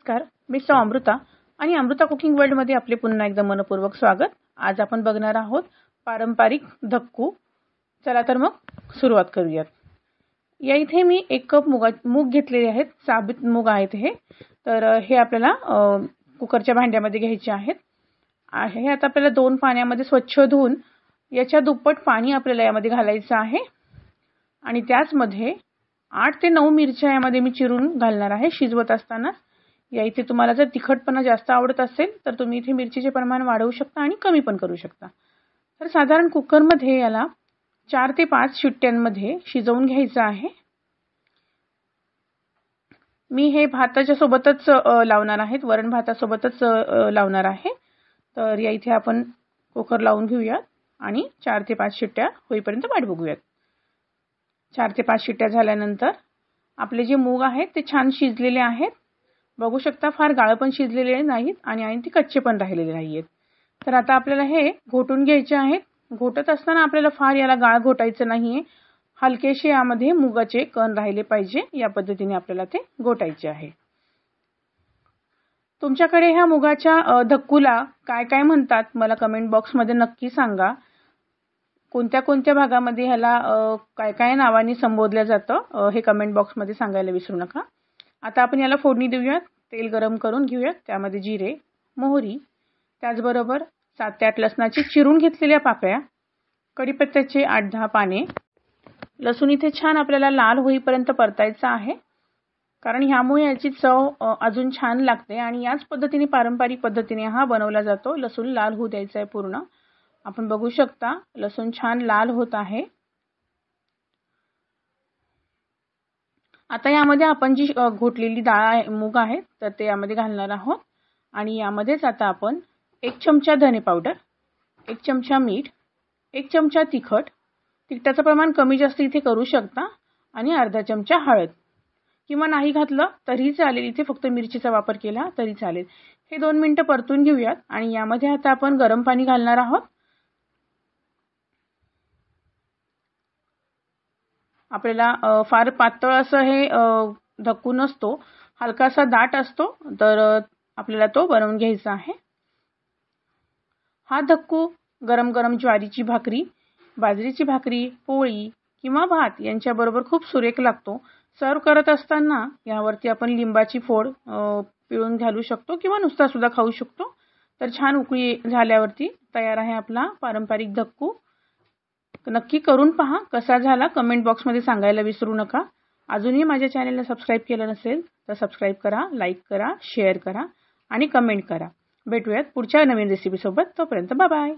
नमस्कार, मी सौ अमृता आणि अमृता कुकिंग वर्ल्डमध्ये आपले पुन्हा एकदा मनपूर्वक स्वागत। आज आपण बघणार आहोत पारंपरिक धक्कू। चला तर मग सुरुवात करूयात। या इथे मी 1 कप मूग घेतलेले आहेत, साबुत मूग आहेत हे। तर हे आपल्याला कुकरच्या भांड्यामध्ये घ्यायचे आहेत। हे आता आपल्याला 2 पाण्यामध्ये स्वच्छ धुवून याच्या दुप्पट पाणी आपल्याला यामध्ये घालायचं आहे आणि त्याचमध्ये 8 ते 9 मिरच्या यामध्ये मी चिरून घालणार आहे शिजवत असताना। या इथे तुम्हाला जर तिखटपणा जास्त आवडत असेल तर तुम्ही इथे मिरचीचे प्रमाण वाढवू शकता आणि कमी पण करू शकता। तर साधारण कुकरमध्ये याला 4 ते 5 शिट्ट्यांमध्ये शिजवून घ्यायचं आहे। मी हे भाताच्या सोबतच लावणार आहे, वरण भातासोबतच लावणार आहे। तर या इथे आपण कुकर लावून घेऊया आणि 4 ते 5 शिट्ट्या होईपर्यंत वाट बघूयात। 4 ते 5 शिट्ट्या झाल्यानंतर आपले जे मूग आहेत ते छान शिजलेले आहेत। बघू शकता फार गाळ पण शिजलेले नाहीत आणि ते कच्चे पण राहिलेले नाहीत। तर आता आपल्याला हे घोटून घ्यायचे आहेत। घोटत असताना आपल्याला फार याला गाळ घोटायचं नाहीये, हलकेसे यामध्ये मुगाचे कण राहिले पाहिजे, या पद्धतीने आपल्याला ते घोटायचे आहे। तुमच्याकडे ह्या मुगाच्या धक्कूला काय काय म्हणतात मला कमेंट बॉक्समध्ये नक्की सांगा। कोणत्या कोणत्या भागामध्ये ह्याला काय काय नावाने संबोधलं जातं हे कमेंट बॉक्समध्ये सांगायला विसरू नका। आता आपण याला फोडणी देऊयात। तेल गरम करून घेऊयात, त्यामध्ये जिरे, मोहरी, त्याचबरोबर 7 ते 8 लसणाची चिरून घेतलेल्या पाकळ्या, कढीपत्त्याचे 8-10 पाने, लसूण इथे छान आपल्याला लाल होईपर्यंत परतायचा आहे, कारण ह्यामुळे याची चव अजून छान लागते आणि याच पद्धतीने पारंपरिक पद्धतीने हा बनवला जातो। लसूण लाल होऊ द्यायचा आहे पूर्ण। आपण बघू शकता लसूण छान लाल होत आहे। आता यामध्ये आपण जी घोटलेली डाळ मूग आहे तर ते यामध्ये घालणार आहोत आणि यामध्येच आता आपण 1 चमचा धने पावडर, 1 चमचा मीठ, 1 चमचा तिखटाचं प्रमाण कमी जास्त इथे करू शकता आणि अर्धा चमचा हळद, किंवा नाही घातलं तरी चालेल, इथे फक्त मिरचीचा वापर केला तरी चालेल। हे 2 मिनिटं परतून घेऊयात आणि यामध्ये आता आपण गरम पाणी घालणार आहोत। आपल्याला फार पातळ असं हे धक्कू नसतो, हलकासा दाट असतो, तर आपल्याला तो बनवून घ्यायचा आहे। हा धक्कू गरम गरम ज्वारीची भाकरी, बाजरीची भाकरी, पोळी किंवा भात यांच्याबरोबर खूप सुरेख लागतो। सर्व करत असताना यावरती आपण लिंबाची फोड पिळून घालू शकतो किंवा नुसता सुद्धा खाऊ शकतो। तर छान उकळी झाल्यावरती तयार आहे आपला पारंपरिक धक्कू। नक्की करून पहा, कसा झाला कमेंट बॉक्समध्ये सांगायला विसरू नका। अजूनही माझ्या चॅनलला सबस्क्राइब केलं नसेल तर सबस्क्राइब करा, लाईक करा, शेअर करा आणि कमेंट करा। भेटूयात पुढच्या नवीन रेसिपी सोबत, तोपर्यंत बाय बाय।